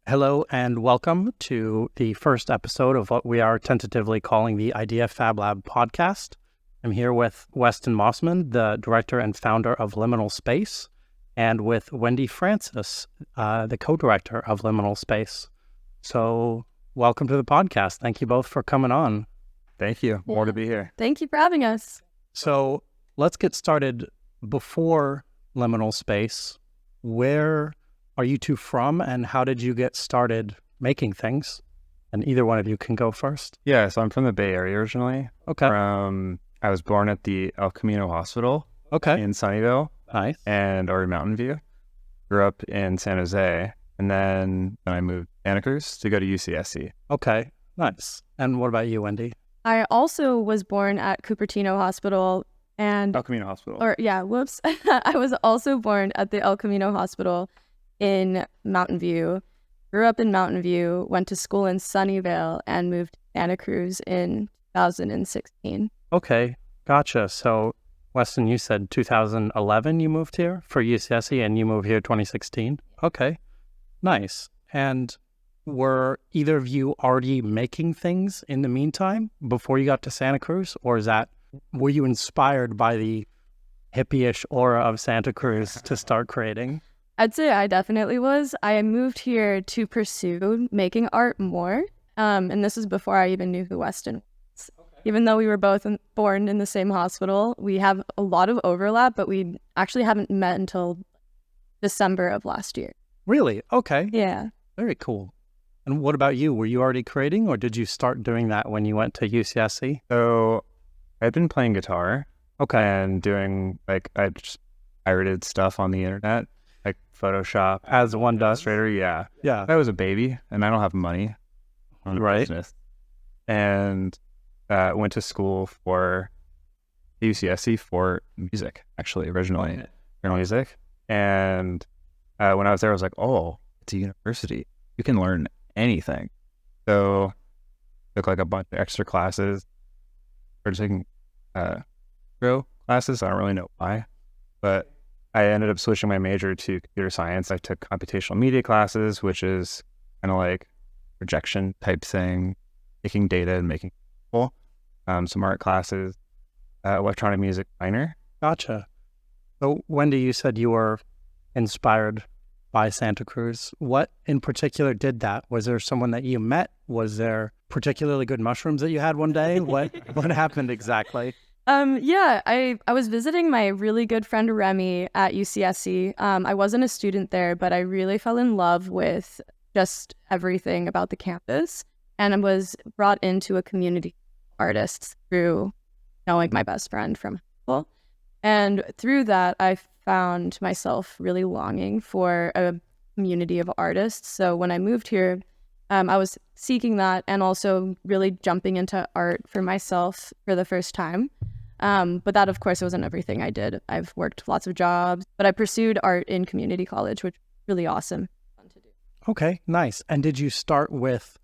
Hello and welcome to the first episode of what we are tentatively calling the Idea Fab Lab podcast. I'm here with Weston Mossman, the director and founder of Liminal Space, and with Wendy Frances, the co-director of Liminal Space. So welcome to the podcast. Thank you both for coming on. Thank you. More to be here. Thank you for having us. So let's get started. Before Liminal Space, where are you two from, and how did you get started making things? And either one of you can go first. Yeah, so I'm from the Bay Area originally. Okay. I was born at the El Camino Hospital in Sunnyvale. Nice. Or Mountain View. Grew up in San Jose, and then I moved to Santa Cruz to go to UCSC. Okay, nice. And what about you, Wendy? I also was born at Cupertino Hospital and... El Camino Hospital. I was also born at the El Camino Hospital in Mountain View. Grew up in Mountain View, went to school in Sunnyvale, and moved to Santa Cruz in 2016. Okay, gotcha. So, Weston, you said 2011 you moved here for UCSC, and you moved here 2016? Okay, nice. And were either of you already making things in the meantime before you got to Santa Cruz, or were you inspired by the hippie-ish aura of Santa Cruz to start creating? I'd say I definitely was. I moved here to pursue making art more, and this is before I even knew who Weston was. Okay. Even though we were both born in the same hospital, we have a lot of overlap, but we actually haven't met until December of last year. Really? Okay. Yeah. Very cool. And what about you? Were you already creating, or did you start doing that when you went to UCSC? So I'd been playing guitar. Okay. And doing, I just pirated stuff on the internet. Like Photoshop, as one does. Illustrator, yeah. Yeah. I was a baby, and I don't have money on the right. business. And went to school for UCSC for music, actually, originally. Okay. Music. And when I was there, I was like, oh, it's a university. You can learn anything. So took like a bunch of extra classes. Started taking classes. I don't really know why, but I ended up switching my major to computer science. I took computational media classes, which is kind of like projection type thing, taking data and making cool. Some art classes, electronic music minor. Gotcha. So, Wendy, you said you were inspired by Santa Cruz. What in particular did that? Was there someone that you met? Was there particularly good mushrooms that you had one day? What happened exactly? I was visiting my really good friend Remy at UCSC. I wasn't a student there, but I really fell in love with just everything about the campus, and I was brought into a community of artists through knowing my best friend from high school. And through that, I found myself really longing for a community of artists. So when I moved here, I was seeking that and also really jumping into art for myself for the first time. But that, of course, wasn't everything I did. I've worked lots of jobs, but I pursued art in community college, which was really awesome. Fun to do. Okay, nice. And did you start with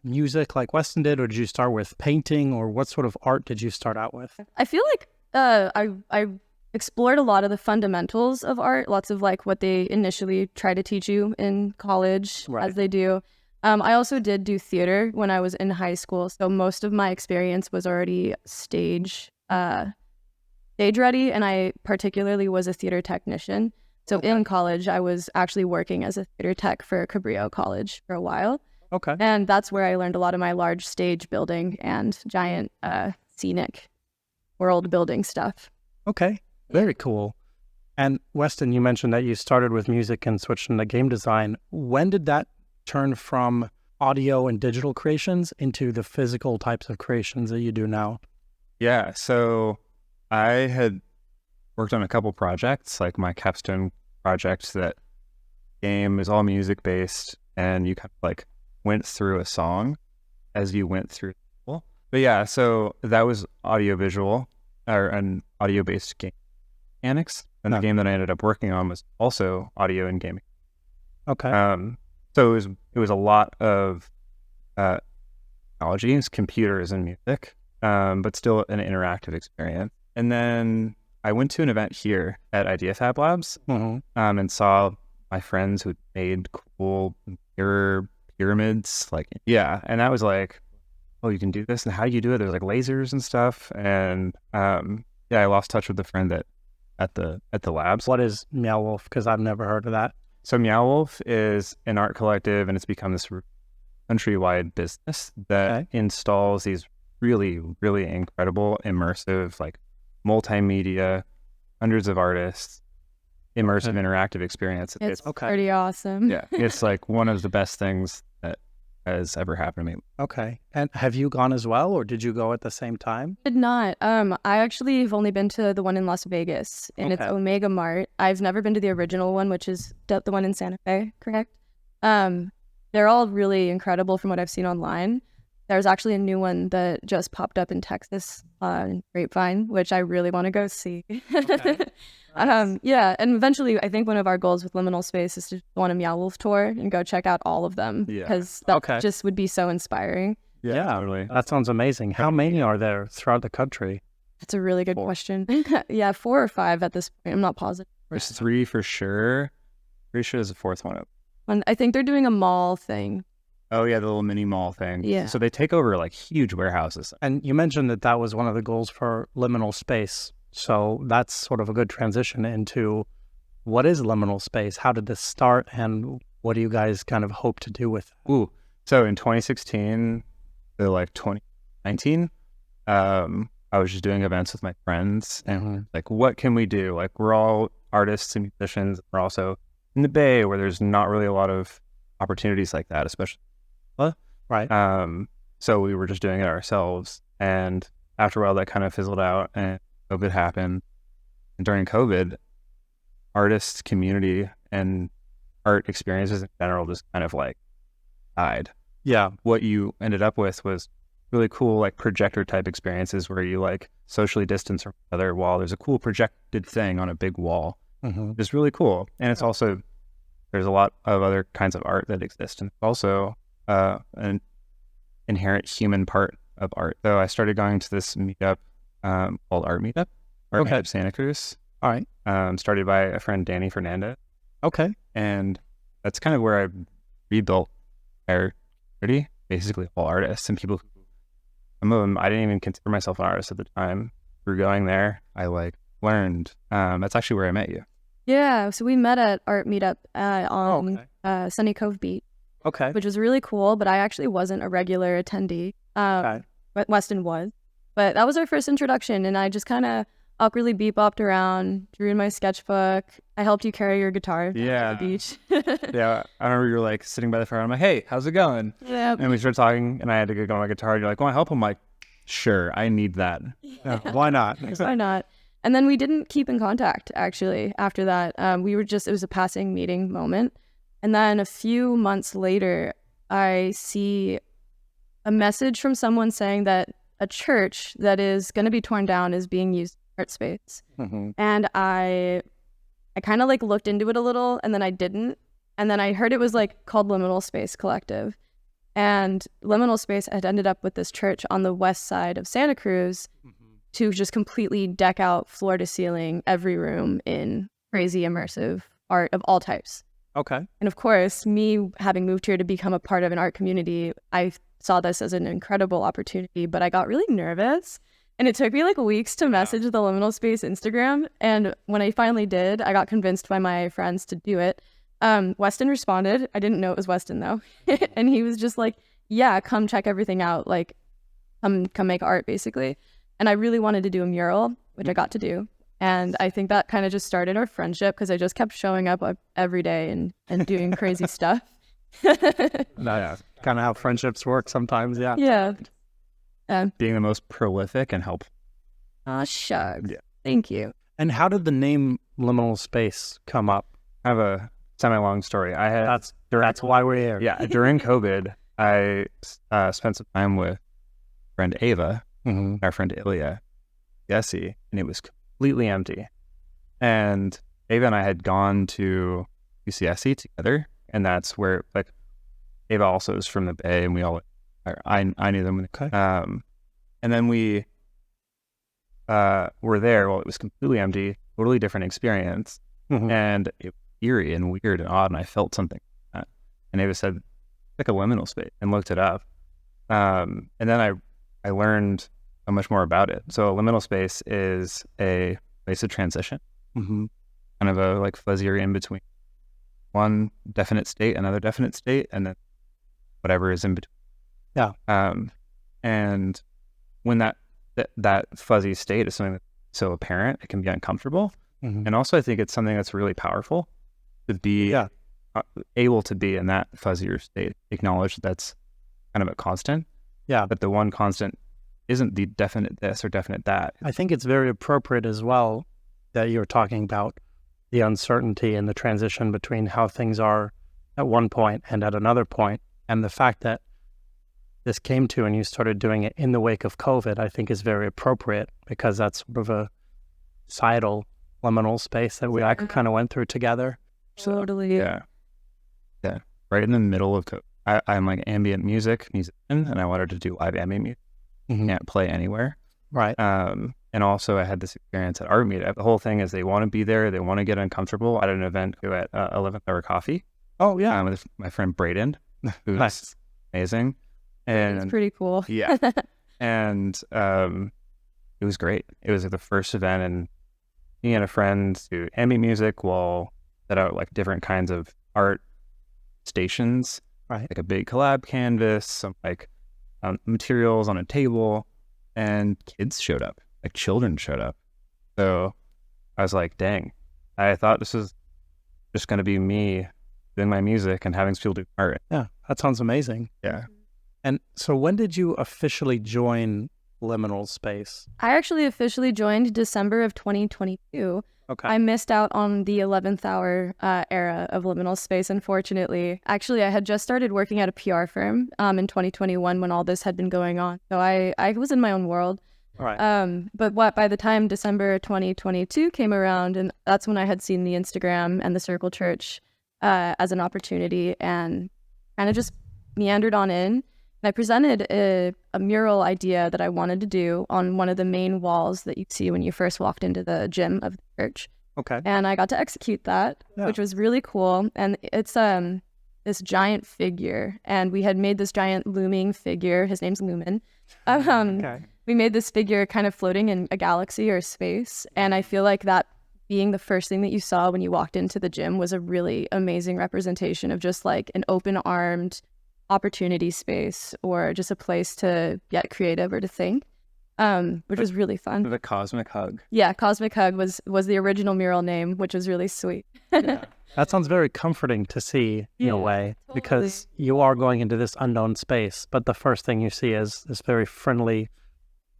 music like Weston did, or did you start with painting, or what sort of art did you start out with? I feel like I explored a lot of the fundamentals of art, lots of like what they initially try to teach you in college, right. as they do. I also did do theater when I was in high school, so most of my experience was already stage ready, and I particularly was a theater technician. So in college, I was actually working as a theater tech for Cabrillo College for a while. Okay. And that's where I learned a lot of my large stage building and giant scenic world building stuff. Okay, very cool. And Weston, you mentioned that you started with music and switched into game design. When did that turn from audio and digital creations into the physical types of creations that you do now? Yeah, so I had worked on a couple projects, like my capstone project that game is all music based, and you kind of like went through a song as you went through. But yeah, so that was audio-visual, or an audio-based game mechanics, and the game that I ended up working on was also audio and gaming. Okay. So it was a lot of technologies, computers and music, but still an interactive experience. And then I went to an event here at Idea Fab Labs and saw my friends who made cool mirror pyramids, like, yeah. And that was like, oh, you can do this, and how do you do it? There's like lasers and stuff. And yeah, I lost touch with a friend at the labs. What is Meow Wolf? Because I've never heard of that. So Meow Wolf is an art collective, and it's become this countrywide business that installs these really, really incredible, immersive, like multimedia, hundreds of artists, immersive, interactive experience. It's pretty awesome. Yeah, it's like one of the best things that has ever happened to me. Okay. And have you gone as well, or did you go at the same time? Did not. I actually have only been to the one in Las Vegas, and it's Omega Mart. I've never been to the original one, which is the one in Santa Fe, correct? They're all really incredible from what I've seen online. There's actually a new one that just popped up in Texas, Grapevine, which I really want to go see. Yeah, and eventually I think one of our goals with Liminal Space is to go on a Meow Wolf tour and go check out all of them, because that just would be so inspiring. Yeah, totally. That sounds amazing. How many are there throughout the country? That's a really good question. Yeah, 4 or 5 at this point. I'm not positive. There's 3 for sure. Pretty sure there's a 4th one up. And I think they're doing a mall thing. Oh, yeah, the little mini mall thing. Yeah. So they take over like huge warehouses. And you mentioned that that was one of the goals for Liminal Space. So that's sort of a good transition into what is Liminal Space? How did this start? And what do you guys kind of hope to do with it? Ooh, so in 2016 to like 2019, I was just doing events with my friends and like, what can we do? Like, we're all artists and musicians. We're also in the Bay, where there's not really a lot of opportunities like that, especially. Right. So we were just doing it ourselves, and after a while that kind of fizzled out, and COVID happened. And during COVID, artists, community, and art experiences in general just kind of like died. Yeah. What you ended up with was really cool, like projector type experiences where you like socially distance from each other while there's a cool projected thing on a big wall. It's really cool. And it's also, there's a lot of other kinds of art that exist, and also an inherent human part of art. So I started going to this meetup called Art Meetup Santa Cruz. All right. Started by a friend, Danny Fernandez. Okay. And that's kind of where I rebuilt our community, basically all artists and people who, some of them, I didn't even consider myself an artist at the time. Through going there, I like learned. That's actually where I met you. Yeah, so we met at Art Meetup on Sunny Cove Beach. Okay. Which was really cool, but I actually wasn't a regular attendee. But Weston was. But that was our first introduction, and I just kind of awkwardly bebopped around, drew in my sketchbook. I helped you carry your guitar to the beach. Yeah, I remember you were like sitting by the fire. I'm like, hey, how's it going? Yeah. And we started talking, and I had to go on my guitar. You're like, want to help? I'm like, sure, I need that. Yeah, why not? Why not? And then we didn't keep in contact, actually, after that. We were just, it was a passing meeting moment. And then a few months later, I see a message from someone saying that a church that is going to be torn down is being used as art space. And I kind of like looked into it a little, and then I didn't. And then I heard it was like called Liminal Space Collective. And Liminal Space had ended up with this church on the west side of Santa Cruz to just completely deck out floor to ceiling every room in crazy immersive art of all types. Okay. And of course, me having moved here to become a part of an art community, I saw this as an incredible opportunity, but I got really nervous. And it took me like weeks to message the Liminal Space Instagram. And when I finally did, I got convinced by my friends to do it. Weston responded. I didn't know it was Weston though. And he was just like, yeah, come check everything out. Like, come make art basically. And I really wanted to do a mural, which I got to do. And I think that kind of just started our friendship, because I just kept showing up every day and doing crazy stuff. That's kind of how friendships work sometimes, yeah. Yeah. Being the most prolific and helpful. Aw, shucks. Yeah. Thank you. And how did the name Liminal Space come up? I have a semi-long story. That's why we're here. Yeah, during COVID, I spent some time with friend Ava, our friend Ilya, Jesse, and it was completely empty. And Ava and I had gone to UCSC together, and that's where, like, Ava also is from the Bay, and we all, I knew them. Okay. And then we were there while it was completely empty, totally different experience, and it was eerie and weird and odd, and I felt something. And Ava said, like a liminal space and looked it up. And then I learned so much more about it. So a liminal space is a place of transition, kind of a like fuzzier in between one definite state, another definite state, and then whatever is in between. Yeah. And when that fuzzy state is something that's so apparent, it can be uncomfortable. And also I think it's something that's really powerful to be able to be in that fuzzier state, acknowledge that's kind of a constant. Yeah. But the one constant isn't the definite this or definite that. I think it's very appropriate as well that you're talking about the uncertainty and the transition between how things are at one point and at another point. And the fact that this came to and you started doing it in the wake of COVID, I think is very appropriate because that's sort of a societal liminal space that we kind of went through together. Totally. Yeah. Right in the middle of COVID. I'm like ambient musician, and I wanted to do live ambient music. Can't play anywhere. Right. And also I had this experience at Art Meetup. The whole thing is they want to be there. They want to get uncomfortable at an event at 11th Hour Coffee. Oh, yeah. With my friend Braden, who's nice. Amazing. And it's pretty cool. Yeah. And it was great. It was like the first event, and me and a friend do ambient music while set out like different kinds of art stations. Right. Like a big collab canvas, some like materials on a table, and kids showed up. Like children showed up. So I was like, dang, I thought this was just going to be me doing my music and having people do art. Yeah, that sounds amazing. Yeah. And so when did you officially join Liminal Space? I actually officially joined December of 2022. Okay. I missed out on the 11th hour era of Liminal Space, unfortunately. Actually, I had just started working at a PR firm in 2021 when all this had been going on. So I was in my own world. Right. But by the time December 2022 came around, and that's when I had seen the Instagram and the Circle Church as an opportunity, and kind of just meandered on in. And I presented a mural idea that I wanted to do on one of the main walls that you see when you first walked into the gym of the church. Okay. And I got to execute that, which was really cool. And it's this giant figure, and we had made this giant looming figure. His name's Lumen. We made this figure kind of floating in a galaxy or space, and I feel like that being the first thing that you saw when you walked into the gym was a really amazing representation of just like an open-armed opportunity space, or just a place to get creative or to think, which was really fun. The Cosmic Hug. Yeah, Cosmic Hug was the original mural name, which was really sweet. Yeah. That sounds very comforting to see in a way, totally. because you are going into this unknown space, but the first thing you see is this very friendly,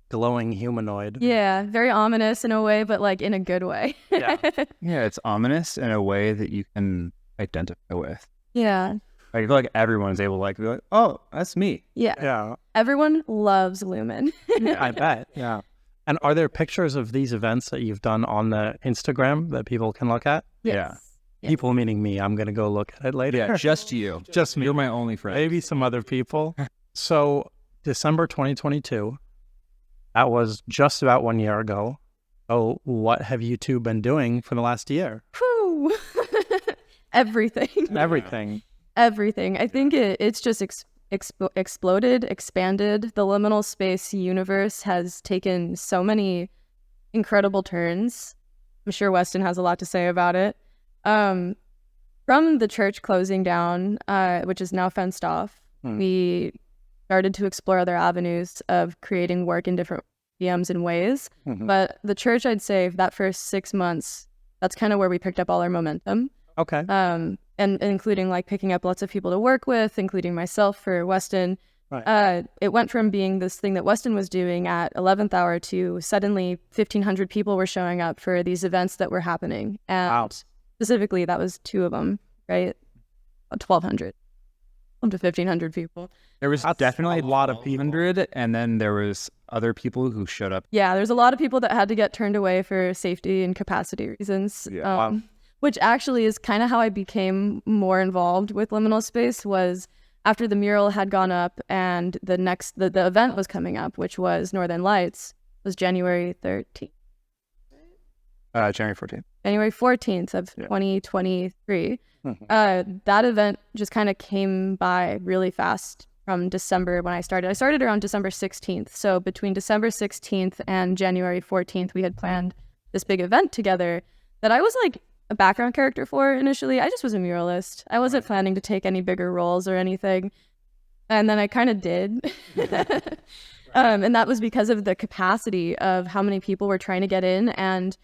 glowing humanoid. Yeah, very ominous in a way, but like in a good way. Yeah. Yeah, it's ominous in a way that you can identify with. Yeah. I feel like everyone's able to like be like, oh, that's me. Yeah. Yeah. Everyone loves Lumen. I bet. Yeah. And are there pictures of these events that you've done on the Instagram that people can look at? Yes. Yeah. People meaning me. I'm going to go look at it later. Yeah, just you. Just me. You're my only friend. Maybe some other people. So December 2022, that was just about 1 year ago. Oh, what have you two been doing for the last year? Whew. Everything. Everything. I think it's just exploded, expanded. The liminal space universe has taken so many incredible turns. I'm sure Weston has a lot to say about it. From the church closing down, which is now fenced off, we started to explore other avenues of creating work in different mediums and ways. But the church, I'd say, that first 6 months, that's kind of where we picked up all our momentum. Okay. And including like picking up lots of people to work with, including myself for Weston. Right. It went from being this thing that Weston was doing at 11th hour to suddenly 1,500 people were showing up for these events that were happening. And specifically, that was 2 of them, right? 1,200 up to 1,500 people. There was definitely a lot of people, and then there was other people who showed up. Yeah, there's a lot of people that had to get turned away for safety and capacity reasons. Yeah. Which actually is kind of how I became more involved with liminal space, was after the mural had gone up and the event was coming up, which was Northern Lights, was January 13th. January 14th. January 14th of 2023. That event just kind of came by really fast from December when I started. I started around December 16th. So between December 16th and January 14th, we had planned this big event together that I was like a background character for initially. I just was a muralist. I wasn't planning to take any bigger roles or anything. And then I kind of did. And that was because of the capacity of how many people were trying to get in. And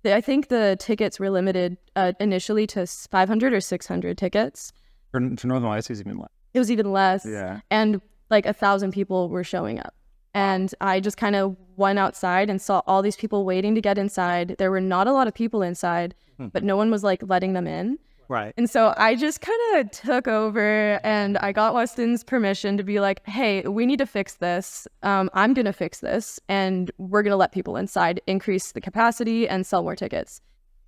I think the tickets were limited initially to 500 or 600 tickets. For Northern Lights, it was even less. It was even less. Yeah. And like 1,000 people were showing up. And I just kind of went outside and saw all these people waiting to get inside. There were not a lot of people inside, but no one was like letting them in. Right. And so I just kind of took over and I got Weston's permission to be like, hey, we need to fix this. I'm going to fix this and we're going to let people inside, increase the capacity and sell more tickets.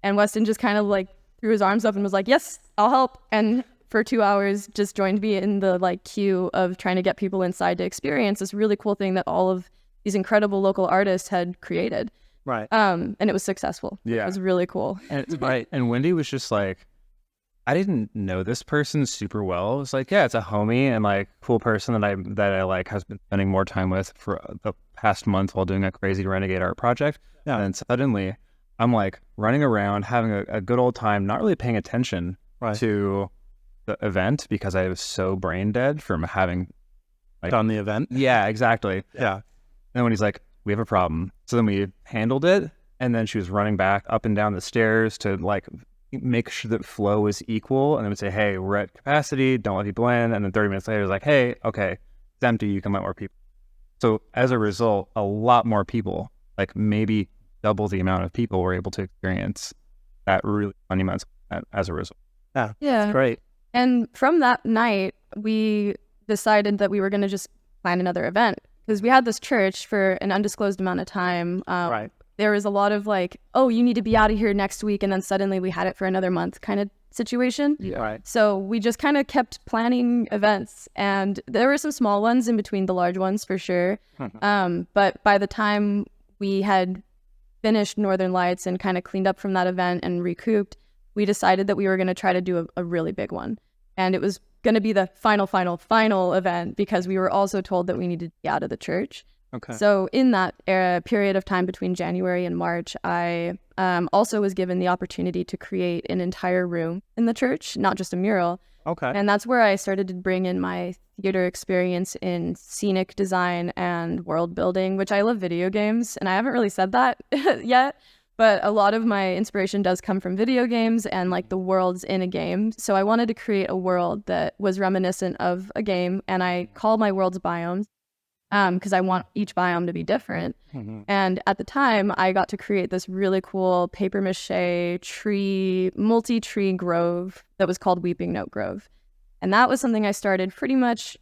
And Weston just kind of like threw his arms up and was like, yes, I'll help. And for 2 hours just joined me in the like queue of trying to get people inside to experience this really cool thing that all of these incredible local artists had created. Right. And it was successful. Yeah. It was really cool. And, right. And Wendy was just like, I didn't know this person super well. It's like, yeah, it's a homie and like cool person that I like has been spending more time with for the past month while doing a crazy renegade art project. Yeah. And then suddenly I'm like running around having a good old time, not really paying attention to the event because I was so brain dead from having like done the event. Yeah, exactly. Yeah. And then when he's like, we have a problem. So then we handled it. And then she was running back up and down the stairs to like make sure that flow was equal, and then would say, hey, we're at capacity, don't let people in. And then 30 minutes later, it was like, hey, okay, it's empty, you can let more people. So as a result, a lot more people, like maybe double the amount of people were able to experience that really monumental as a result. Yeah. That's great. And from that night, we decided that we were going to just plan another event because we had this church for an undisclosed amount of time. Right. There was a lot of like, oh, you need to be out of here next week. And then suddenly we had it for another month kind of situation. Yeah. Right. So we just kind of kept planning events. And there were some small ones in between the large ones for sure. But by the time we had finished Northern Lights and kind of cleaned up from that event and recouped, we decided that we were going to try to do a really big one. And it was going to be the final event because we were also told that we needed to be out of the church. Okay. So in that period of time between January and March, I also was given the opportunity to create an entire room in the church, not just a mural. Okay. And that's where I started to bring in my theater experience in scenic design and world building, which I love video games. And I haven't really said that yet, but a lot of my inspiration does come from video games and like the worlds in a game. So I wanted to create a world that was reminiscent of a game, and I call my worlds biomes. Because I want each biome to be different. And at the time, I got to create this really cool paper mache tree, multi-tree grove that was called Weeping Note Grove. And that was something I started pretty much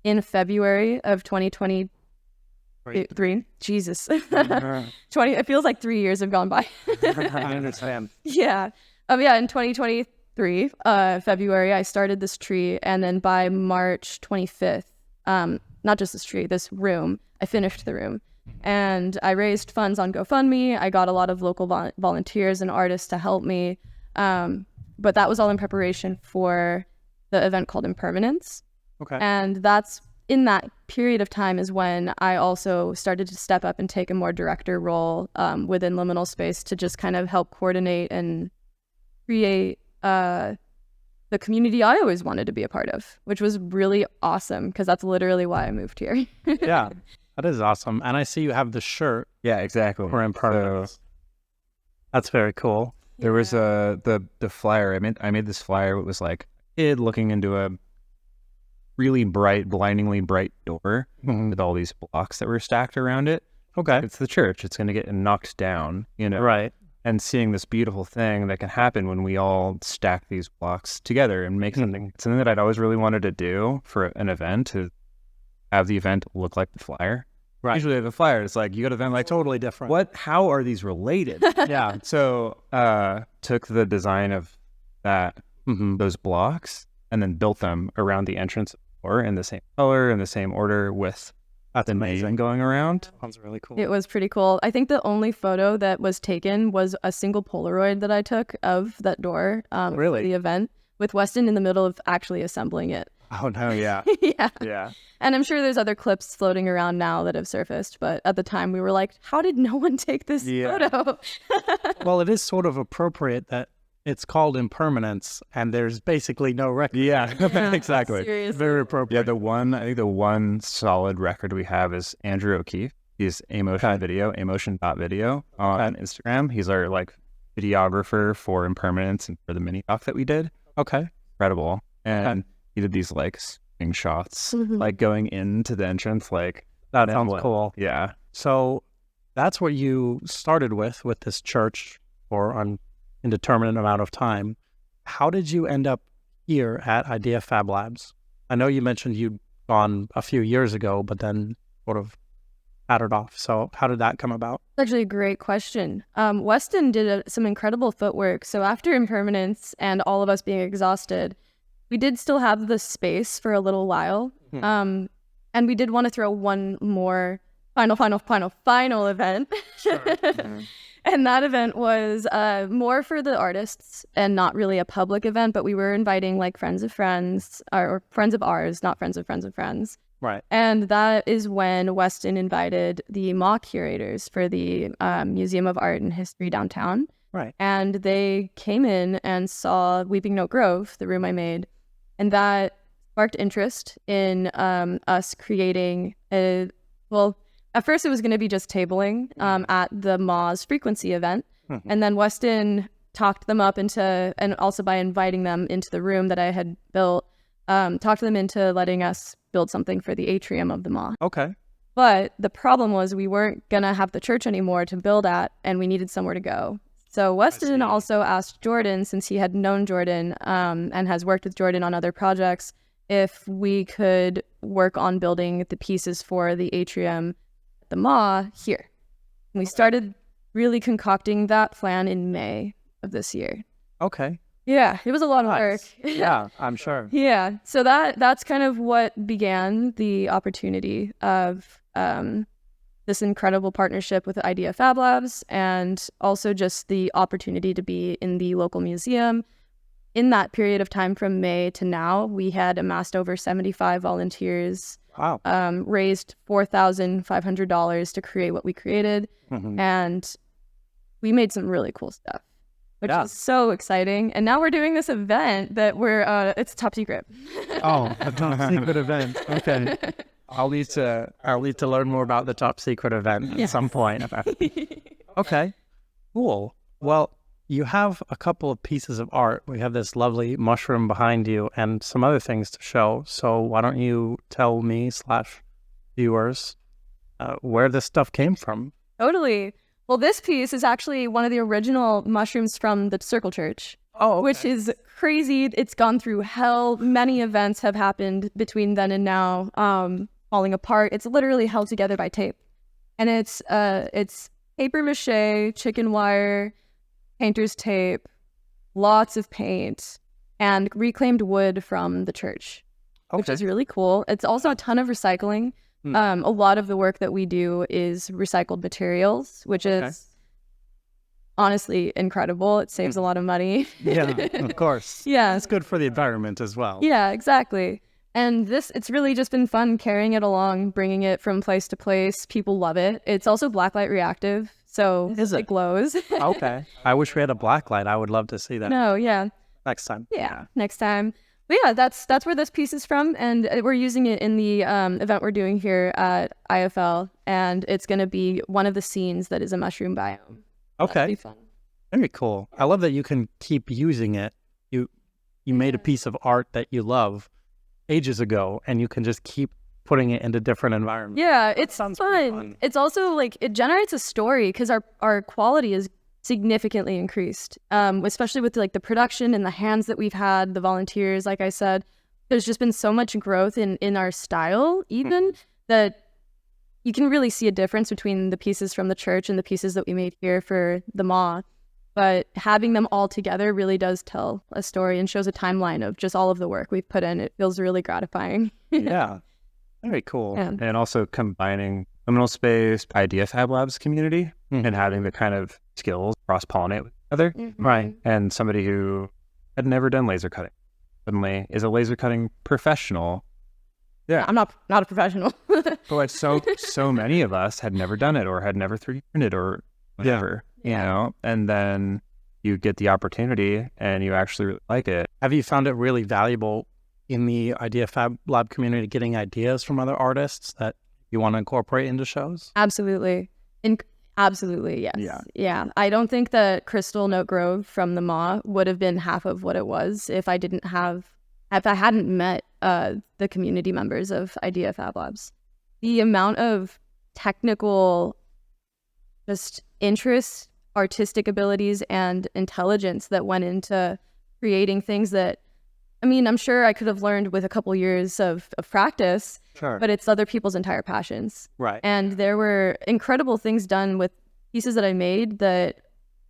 in February of 2023. Jesus. 20. It feels like 3 years have gone by. I understand. Yeah. In 2023, February, I started this tree. And then by March 25th, not just this tree, this room, I finished the room. And I raised funds on GoFundMe. I got a lot of local volunteers and artists to help me. But that was all in preparation for the event called Impermanence. Okay. And that's in that period of time is when I also started to step up and take a more director role within Liminal Space to just kind of help coordinate and create the community I always wanted to be a part of, which was really awesome because that's literally why I moved here. Yeah, that is awesome. And I see you have the shirt. Yeah, exactly. For Impermanence. That's very cool. There was the flyer. I made this flyer. It was like a kid looking into a really bright, blindingly bright door with all these blocks that were stacked around it. Okay. It's the church. It's going to get knocked down, you know. Right. And seeing this beautiful thing that can happen when we all stack these blocks together and make something that I'd always really wanted to do for an event, to have the event look like the flyer. Right. Usually the flyer, it's like you go to an event like, totally different. How are these related? Yeah. So took the design of that, those blocks, and then built them around the entrance door in the same color, in the same order, with That's the amazing. name going around. Sounds really cool. It was pretty cool. I think the only photo that was taken was a single Polaroid that I took of that door Really? for the event, with Weston in the middle of actually assembling it. Oh, no, yeah. Yeah. Yeah. And I'm sure there's other clips floating around now that have surfaced, but at the time we were like, how did no one take this photo? Well, it is sort of appropriate that it's called Impermanence, and there's basically no record. Yeah, exactly. Seriously. Very appropriate. I think the one solid record we have is Andrew O'Keefe. He's Amotion.video on Instagram. He's our like videographer for Impermanence and for the mini doc that we did. Okay. Incredible. And he did these like swing shots, like going into the entrance, like That sounds cool. Yeah. So that's what you started with this church for an indeterminate amount of time. How did you end up here at Idea Fab Labs? I know you mentioned you'd gone a few years ago, but then sort of pattered off. So how did that come about? That's actually a great question. Weston did some incredible footwork. So after Impermanence and all of us being exhausted, we did still have the space for a little while. And we did want to throw one more final event. Sure. And that event was more for the artists and not really a public event, but we were inviting like friends of friends or friends of ours, not friends of friends of friends. Right. And that is when Weston invited the MA curators for the Museum of Art and History downtown. Right. And they came in and saw Weeping Note Grove, the room I made. And that sparked interest in us creating at first it was going to be just tabling at the MA's frequency event. And then Weston talked them up into, and also by inviting them into the room that I had built, talked them into letting us build something for the atrium of the MA. Okay. But the problem was we weren't going to have the church anymore to build at, and we needed somewhere to go. So Weston also asked Jordan, since he had known Jordan and has worked with Jordan on other projects, if we could work on building the pieces for the atrium at the MA here. And we started really concocting that plan in May of this year. Okay. Yeah, it was a lot of work. Yeah, I'm sure. Yeah, so that's kind of what began the opportunity of this incredible partnership with Idea Fab Labs, and also just the opportunity to be in the local museum. In that period of time from May to now, we had amassed over 75 volunteers, Wow. raised $4,500 to create what we created, and we made some really cool stuff, which is so exciting. And now we're doing this event that it's top secret. Oh, a top secret event. Okay. I'll need to learn more about the top secret event at some point. Okay. Cool. Well, you have a couple of pieces of art. We have this lovely mushroom behind you and some other things to show. So why don't you tell me / viewers where this stuff came from? Totally. Well, this piece is actually one of the original mushrooms from the Circle Church. Oh, okay. Which is crazy. It's gone through hell. Many events have happened between then and now, falling apart. It's literally held together by tape. And it's paper mache, chicken wire, painter's tape, lots of paint, and reclaimed wood from the church, which is really cool. It's also a ton of recycling. A lot of the work that we do is recycled materials, which is honestly incredible. It saves a lot of money. Yeah, of course. Yeah. It's good for the environment as well. Yeah, exactly. And it's really just been fun carrying it along, bringing it from place to place. People love it. It's also blacklight reactive, so it glows. Okay. I wish we had a black light. I would love to see that. No, yeah. Next time. Yeah, next time. But yeah, that's where this piece is from, and we're using it in the event we're doing here at IFL, and it's going to be one of the scenes that is a mushroom biome. Okay. That'll be fun. Very cool. I love that you can keep using it. You made a piece of art that you love ages ago, and you can just keep putting it into different environments. Yeah, it's sounds pretty fun. It's also like it generates a story because our quality is significantly increased, especially with like the production and the hands that we've had, the volunteers. Like I said, there's just been so much growth in our style, even that you can really see a difference between the pieces from the church and the pieces that we made here for the MA. But having them all together really does tell a story and shows a timeline of just all of the work we've put in. It feels really gratifying. Yeah. Very cool. Yeah. And also combining Liminal Space, Idea Fab Labs community and having the kind of skills cross-pollinate with each other. Right. And somebody who had never done laser cutting suddenly is a laser cutting professional. Yeah. I'm not a professional. But like so many of us had never done it or had never 3D printed or whatever, you know, and then you get the opportunity and you actually really like it. Have you found it really valuable in the Idea Fab Lab community, getting ideas from other artists that you want to incorporate into shows? Absolutely. Absolutely, yes. Yeah. I don't think that Crystal Note Grove from the MAW would have been half of what it was if I hadn't met the community members of Idea Fab Labs. The amount of technical just interest, artistic abilities, and intelligence that went into creating things that, I mean, I'm sure I could have learned with a couple years of practice, but it's other people's entire passions. Right. And there were incredible things done with pieces that I made that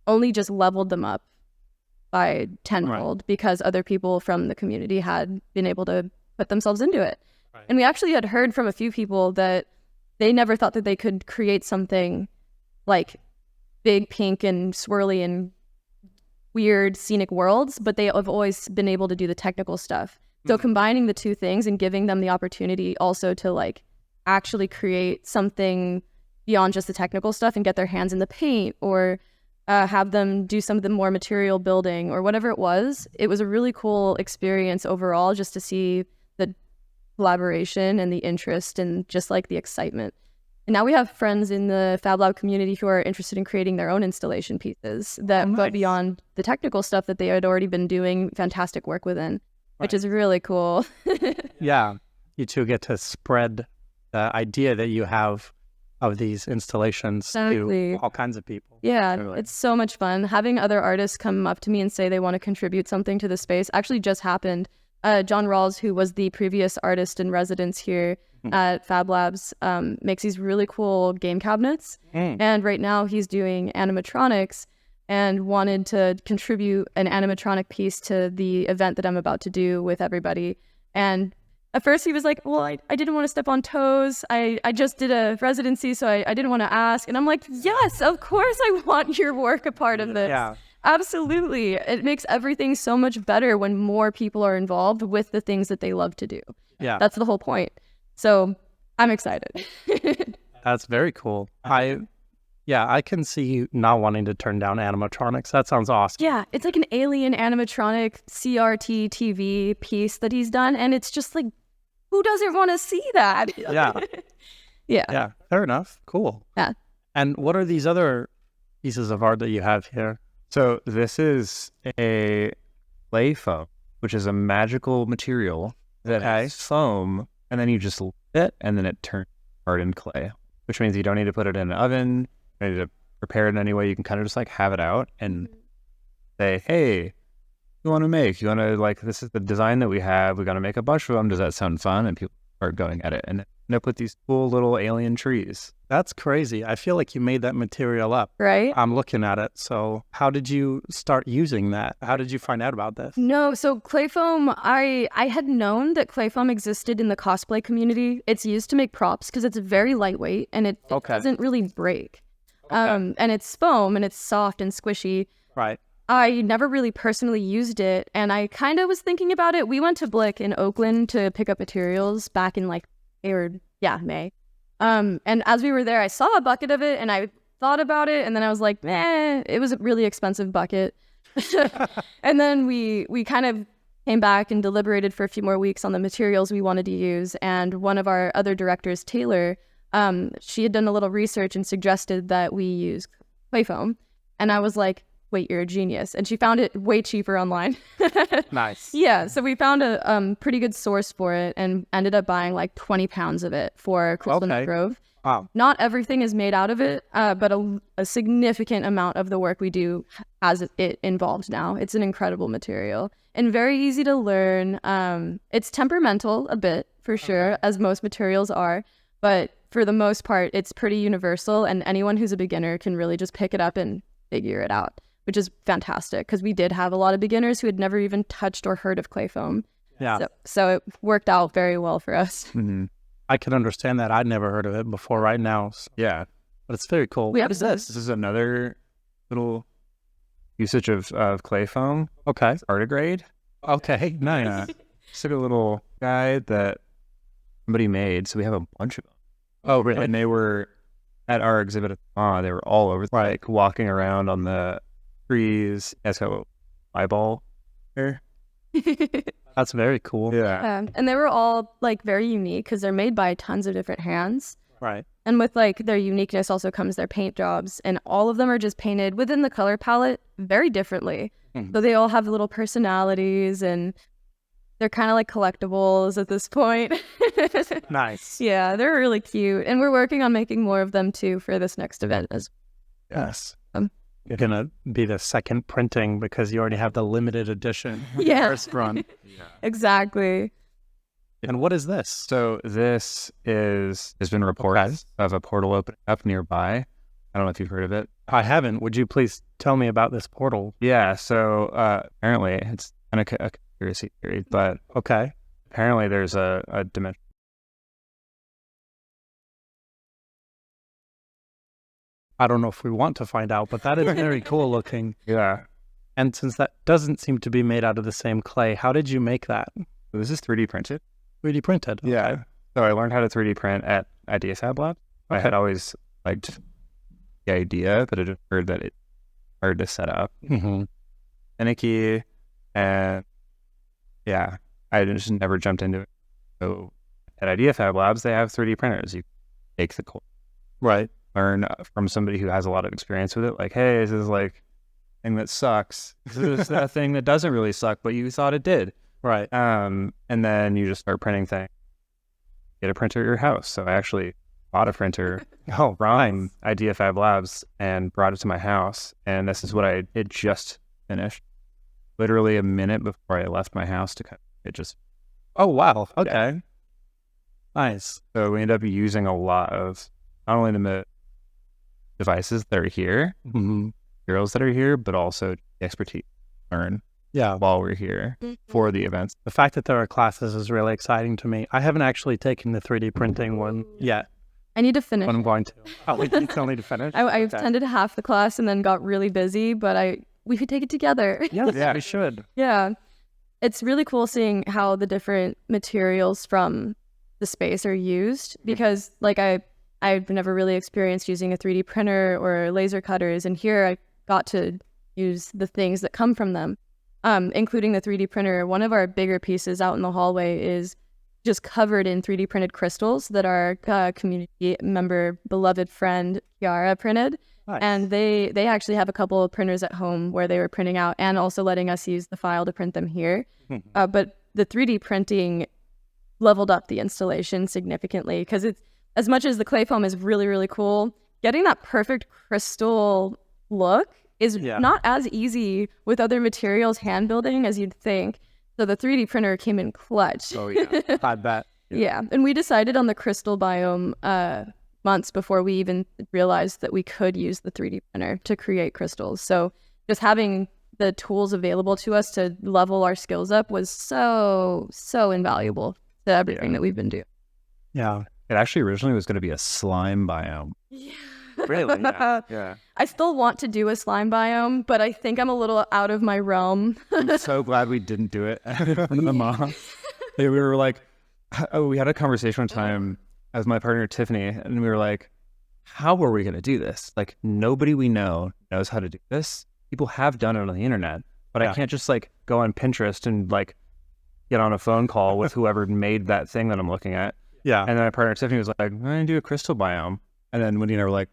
only just leveled them up by tenfold because other people from the community had been able to put themselves into it. Right. And we actually had heard from a few people that they never thought that they could create something like big, pink, and swirly and weird scenic worlds, but they have always been able to do the technical stuff. So combining the two things and giving them the opportunity also to like actually create something beyond just the technical stuff and get their hands in the paint or have them do some of the more material building or whatever it was a really cool experience overall just to see the collaboration and the interest and just like the excitement. And now we have friends in the Fab Lab community who are interested in creating their own installation pieces that go beyond the technical stuff that they had already been doing fantastic work within, which is really cool. Yeah. You two get to spread the idea that you have of these installations to all kinds of people. Yeah, it's so much fun. Having other artists come up to me and say they want to contribute something to the space actually just happened. John Rawls, who was the previous artist in residence here at Fab Labs, makes these really cool game cabinets. And right now he's doing animatronics and wanted to contribute an animatronic piece to the event that I'm about to do with everybody. And at first he was like, well, I didn't want to step on toes. I just did a residency, so I didn't want to ask. And I'm like, yes, of course I want your work a part of this. Yeah. Absolutely. It makes everything so much better when more people are involved with the things that they love to do. Yeah. That's the whole point. So I'm excited. That's very cool. I can see you not wanting to turn down animatronics. That sounds awesome. Yeah, it's like an alien animatronic CRT TV piece that he's done. And it's just like, who doesn't want to see that? Yeah. Yeah, fair enough. Cool. Yeah. And what are these other pieces of art that you have here? So this is a clay foam, which is a magical material that has foam, and then you just lift it, and then it turns hardened clay, which means you don't need to put it in an oven, you don't need to prepare it in any way. You can kind of just like have it out and say, hey, you want to make? You want to like, this is the design that we have. We got to make a bunch of them. Does that sound fun? And people start going at it and end up with these cool little alien trees. That's crazy. I feel like you made that material up. Right? I'm looking at it. So how did you start using that? How did you find out about this? No, so clay foam, I had known that clay foam existed in the cosplay community. It's used to make props because it's very lightweight and it doesn't really break. And it's foam and it's soft and squishy. Right. I never really personally used it, and I kind of was thinking about it. We went to Blick in Oakland to pick up materials back in May. And as we were there, I saw a bucket of it, and I thought about it, and then I was like, it was a really expensive bucket. And then we kind of came back and deliberated for a few more weeks on the materials we wanted to use, and one of our other directors, Taylor, she had done a little research and suggested that we use clay foam, and I was like, wait, you're a genius. And she found it way cheaper online. Nice. Yeah, so we found a pretty good source for it and ended up buying like 20 pounds of it for Crystal Note Grove. Wow. Not everything is made out of it, but a significant amount of the work we do has it involved now. It's an incredible material and very easy to learn. It's temperamental a bit, for sure, as most materials are, but for the most part, it's pretty universal, and anyone who's a beginner can really just pick it up and figure it out, which is fantastic because we did have a lot of beginners who had never even touched or heard of clay foam. Yeah. So it worked out very well for us. Mm-hmm. I can understand that. I'd never heard of it before right now. So. Yeah. But it's very cool. We What have is this? This is another little usage of clay foam. Okay. It's artigrade. Okay. Nice. Yeah. It's like a little guide that somebody made. So we have a bunch of them. Oh, really? And they were at our exhibit at the mall. They were all over, like walking around on the trees. That's how eyeball there. That's very cool. Yeah. And they were all like very unique because they're made by tons of different hands. Right. And with like their uniqueness also comes their paint jobs, and all of them are just painted within the color palette very differently. Mhm. So they all have little personalities, and they're kind of like collectibles at this point. Nice. Yeah, they're really cute, and we're working on making more of them too for this next event as Yes. Um, You're going to be the second printing because you already have the limited edition Yeah. first run. Exactly. And what is this? So this has been reports of a portal opening up nearby. I don't know if you've heard of it. I haven't. Would you please tell me about this portal? Yeah. So apparently it's kind of a conspiracy theory, but Okay. apparently there's a dimension. I don't know if we want to find out, but that is very cool looking. Yeah. And since that doesn't seem to be made out of the same clay, how did you make that? So this is 3D printed. 3D printed? Okay. Yeah. So I learned how to 3D print at Idea Fab Labs. I had always liked the idea, but I just heard that it's hard to set up, Mm-hmm. finicky, and yeah, I just never jumped into it. So at Idea Fab Labs, they have 3D printers. You take the course, Right. learn from somebody who has a lot of experience with it. Like, hey, this is like thing that sucks. This is that thing that doesn't really suck, but you thought it did. Right. And then you just start printing things. Get a printer at your house. So I actually bought a printer Oh, from Idea Fab Labs and brought it to my house. And this is what it just finished. Literally a minute before I left my house it just. Oh, wow. Okay. Yeah. Nice. So we end up using a lot of not only the devices that are here, Mm-hmm. materials that are here, but also the expertise learn Yeah. while we're here for the events. The fact that there are classes is really exciting to me. I haven't actually taken the 3D printing one yet, I need to finish. but I'm going to. Oh, we still need to finish? I Okay. attended half the class and then got really busy, but we could take it together. Yes, Yeah. we should. Yeah. It's really cool seeing how the different materials from the space are used, because like I've never really experienced using a 3D printer or laser cutters, and here I got to use the things that come from them, including the 3D printer. One of our bigger pieces out in the hallway is just covered in 3D printed crystals that our community member, beloved friend Kiara printed. Nice. And they actually have a couple of printers at home where they were printing out and also letting us use the file to print them here. But the 3D printing leveled up the installation significantly, because it's, as much as the clay foam is really, really cool, getting that perfect crystal look is not as easy with other materials hand building as you'd think. So the 3D printer came in clutch. Oh, yeah. I bet. Yeah. And we decided on the crystal biome months before we even realized that we could use the 3D printer to create crystals. So just having the tools available to us to level our skills up was so invaluable to everything that we've been doing. Yeah. It actually originally was going to be a slime biome. Really? Yeah. I still want to do a slime biome, but I think I'm a little out of my realm. I'm so glad we didn't do it. The mom. We were like, we had a conversation one time as my partner Tiffany, and we were like, how are we going to do this? Like, nobody we know knows how to do this. People have done it on the internet, but I can't just like go on Pinterest and like get on a phone call with whoever made that thing that I'm looking at. Yeah. And then my partner Tiffany was like, I'm going to do a crystal biome. And then Wendy and I were like,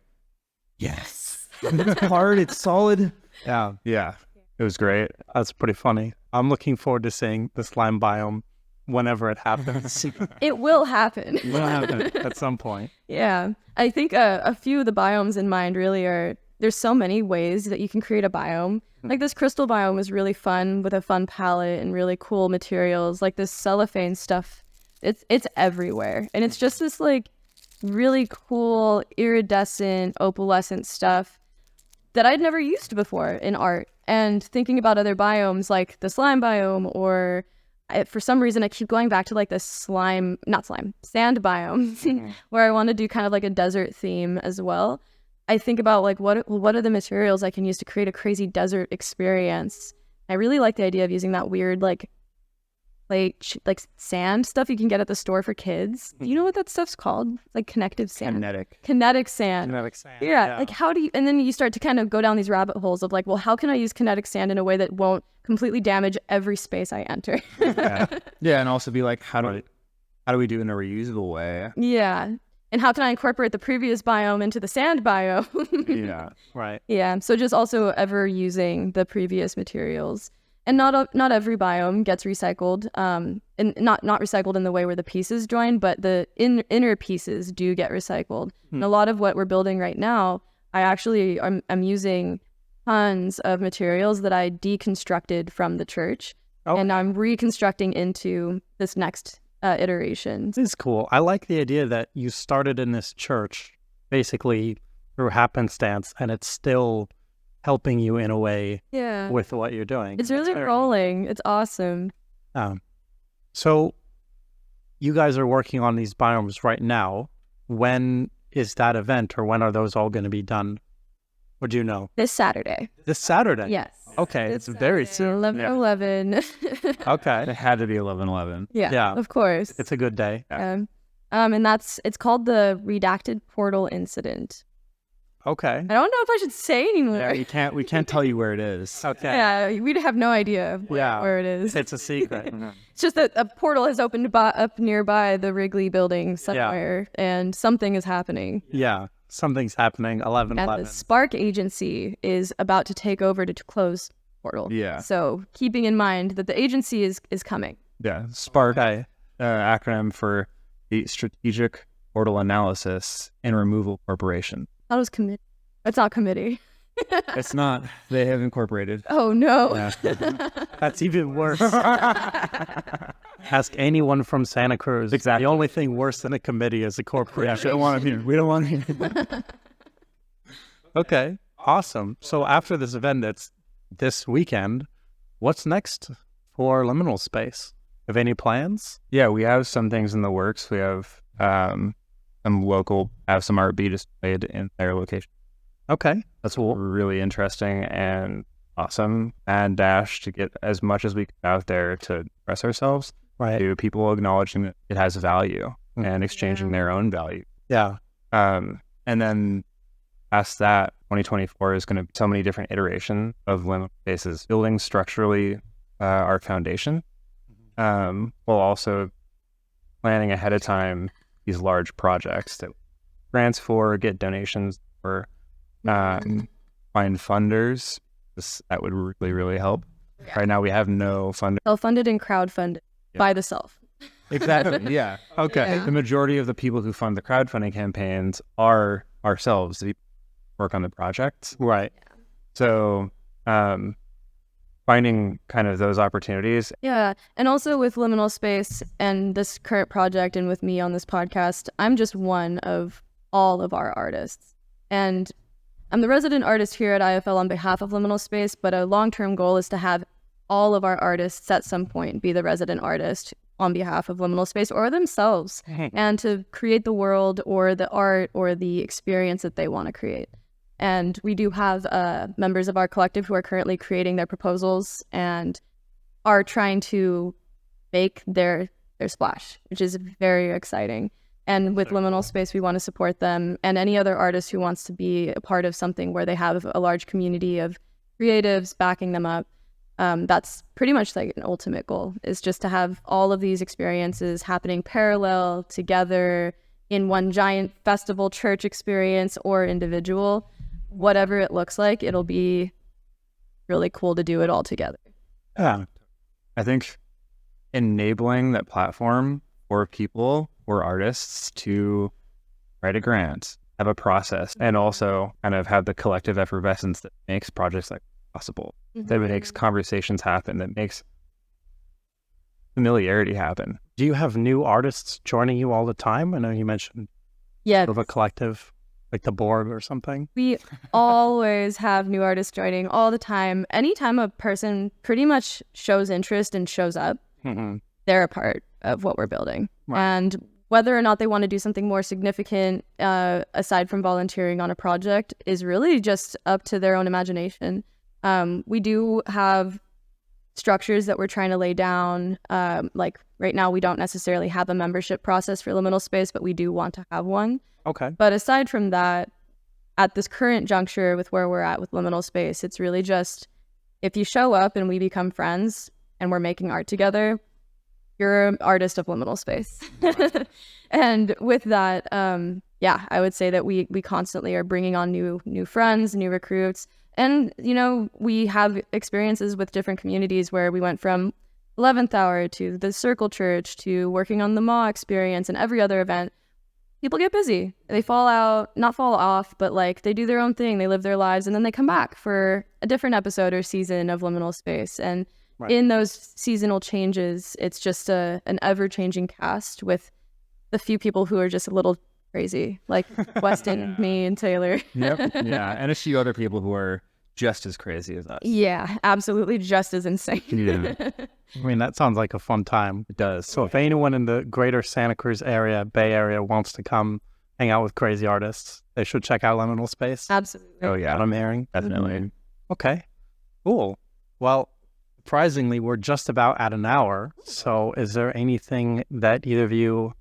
yes. It's hard. It's solid. Yeah. Yeah. It was great. That's pretty funny. I'm looking forward to seeing the slime biome whenever it happens. It will happen. It will happen at some point. Yeah. I think a few of the biomes in mind really are, there's so many ways that you can create a biome. Like this crystal biome was really fun with a fun palette and really cool materials. Like this cellophane stuff, it's everywhere. And it's just this like really cool iridescent opalescent stuff that I'd never used before in art. And thinking about other biomes like the slime biome, or for some reason I keep going back to like the sand biome where I want to do kind of like a desert theme as well. I think about like what are the materials I can use to create a crazy desert experience. I really like the idea of using that weird like sand stuff you can get at the store for kids. Do you know what that stuff's called? Like kinetic sand. Kinetic sand. Yeah. Like how do you, and then you start to kind of go down these rabbit holes of like, well, how can I use kinetic sand in a way that won't completely damage every space I enter? And also be like, how do we do it in a reusable way? Yeah. And how can I incorporate the previous biome into the sand biome? Yeah. So just also ever using the previous materials. And not every biome gets recycled, and not recycled in the way where the pieces join, but the inner pieces do get recycled. And a lot of what we're building right now, I'm using tons of materials that I deconstructed from the church, and I'm reconstructing into this next iteration. This is cool. I like the idea that you started in this church basically through happenstance, and it's still helping you in a way with what you're doing. It's really rolling. It's awesome. So you guys are working on these biomes right now. When is that event, or when are those all going to be done? Or do you know? This Saturday. This Saturday? Yes. Okay. It's very soon. 11/11. Okay. It had to be 11/11. Yeah, of course. It's a good day. And it's called the Redacted Portal Incident. Okay. I don't know if I should say anymore. Yeah, we can't tell you where it is. Okay. Yeah, we'd have no idea where it is. It's a secret. It's just that a portal has opened up nearby the Wrigley building somewhere, and something is happening. Yeah, something's happening. 11/11. And the Spark Agency is about to take over to close the portal. Yeah. So keeping in mind that the agency is coming. Yeah, Spark, acronym for the Strategic Portal Analysis and Removal Corporation. That was committee. It's not committee. It's not. They have incorporated. Oh, no. Yeah. That's even worse. Ask anyone from Santa Cruz. Exactly. The only thing worse than a committee is a corporation. We don't want them here. We don't want them here. Okay, awesome. So after this event that's this weekend, what's next for Liminal Space? Have any plans? Yeah, we have some things in the works. We have some art be displayed in their location. Okay, that's cool. Really interesting and awesome. And Dash to get as much as we can out there to express ourselves, right? To people acknowledging that it has value and exchanging their own value. Yeah. And then past that, 2024 is going to be so many different iterations of Liminal Spaces, building structurally our foundation, while also planning ahead of time these large projects that grants for, get donations for, find funders. That would really, really help. Yeah. Right now we have no funders. Self-funded and crowdfunded by the self. Exactly, yeah. Okay. Yeah. The majority of the people who fund the crowdfunding campaigns are ourselves, the people who work on the projects. Right. Yeah. So finding kind of those opportunities. Yeah. And also with Liminal Space and this current project and with me on this podcast, I'm just one of all of our artists. And I'm the resident artist here at IFL on behalf of Liminal Space, but a long-term goal is to have all of our artists at some point be the resident artist on behalf of Liminal Space or themselves, and to create the world or the art or the experience that they want to create. And we do have members of our collective who are currently creating their proposals and are trying to make their splash, which is very exciting. And with Liminal Space, we want to support them and any other artist who wants to be a part of something where they have a large community of creatives backing them up. That's pretty much like an ultimate goal, is just to have all of these experiences happening parallel together in one giant festival church experience or individual. Whatever it looks like, it'll be really cool to do it all together. Yeah. I think enabling that platform for people or artists to write a grant, have a process, and also kind of have the collective effervescence that makes projects like possible, that makes conversations happen, that makes familiarity happen. Do you have new artists joining you all the time? I know you mentioned sort of a collective, like the board or something. We always have new artists joining all the time. Anytime a person pretty much shows interest and shows up, they're a part of what we're building. Right. And whether or not they want to do something more significant aside from volunteering on a project is really just up to their own imagination. We do have structures that we're trying to lay down. Like right now, we don't necessarily have a membership process for Liminal Space, but we do want to have one. Okay. But aside from that, at this current juncture with where we're at with Liminal Space, it's really just if you show up and we become friends and we're making art together, you're an artist of Liminal Space. And with that, yeah, I would say that we constantly are bringing on new friends, new recruits. And, you know, we have experiences with different communities where we went from 11th Hour to the Circle Church to working on the MAW experience and every other event. People get busy. They not fall off, but like they do their own thing. They live their lives and then they come back for a different episode or season of Liminal Space. And in those seasonal changes, it's just an ever-changing cast with the few people who are just a little crazy, like Weston, me, and Taylor. Yep. Yeah. And a few other people who are just as crazy as us. Yeah, absolutely just as insane. Yeah. I mean, that sounds like a fun time. It does. So if anyone in the greater Santa Cruz area, Bay Area, wants to come hang out with crazy artists, they should check out Liminal Space. Absolutely. Oh, What yeah. I'm hearing. Definitely. Okay, cool. Well, surprisingly, we're just about at an hour. So is there anything that either of you,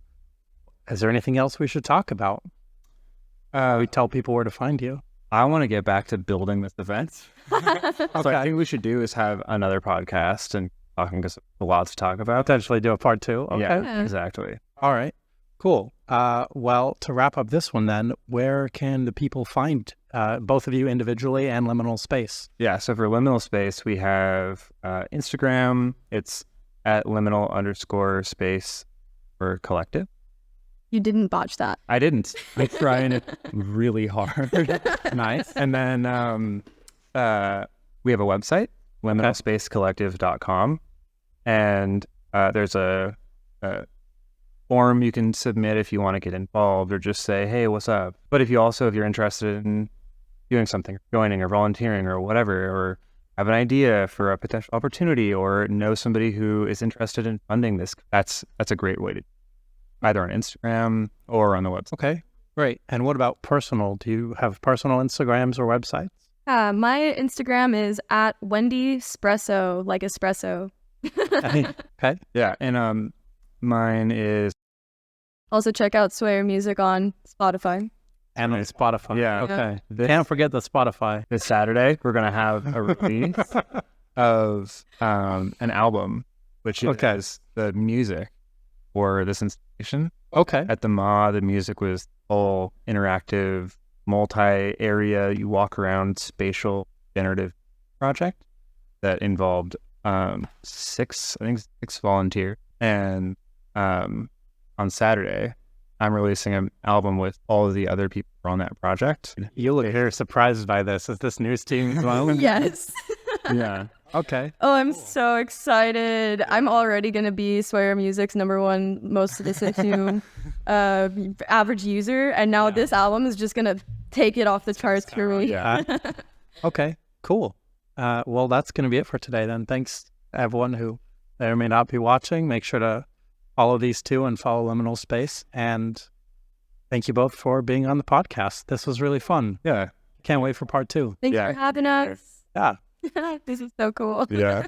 is there anything else we should talk about? We tell people where to find you. I want to get back to building this event. So I think we should do is have another podcast and talking because a lot to talk about. Potentially do a part 2. Okay. Yeah, exactly. All right. Cool. Well, to wrap up this one then, where can the people find both of you individually and Liminal Space? Yeah, so for Liminal Space, we have Instagram. It's at liminal_space for collective. You didn't botch that. I didn't. I tried it really hard. Nice. And then we have a website, liminalspacecollective.com. And there's a form you can submit if you want to get involved or just say, hey, what's up? But if you're interested in doing something, joining or volunteering or whatever, or have an idea for a potential opportunity or know somebody who is interested in funding this, that's a great way to either on Instagram or on the website. Okay, great. And what about personal? Do you have personal Instagrams or websites? My Instagram is at Wendy Espresso, like espresso. Okay. Yeah, and mine is Also check out Swayer Music on Spotify. And on Spotify. Yeah. Okay. Can't forget the Spotify. this Saturday. We're gonna have a release of an album, which is the music for this installation. Okay. At the MA, the music was all interactive, multi-area, you walk around spatial generative project that involved six volunteers. And on Saturday, I'm releasing an album with all of the other people who are on that project. You look very surprised by this. Is this news team as well? Yes. Yeah. Okay. Oh, I'm so excited. I'm already going to be Swayer Music's #1 most listened to average user. And now this album is just going to take it off the charts for me. Yeah. Okay, cool. Well, that's going to be it for today then. Thanks to everyone who may or may not be watching. Make sure to follow these two and follow Liminal Space. And thank you both for being on the podcast. This was really fun. Yeah. Can't wait for part 2. Thanks Yeah. for having us. Yeah. This is so cool. Yeah.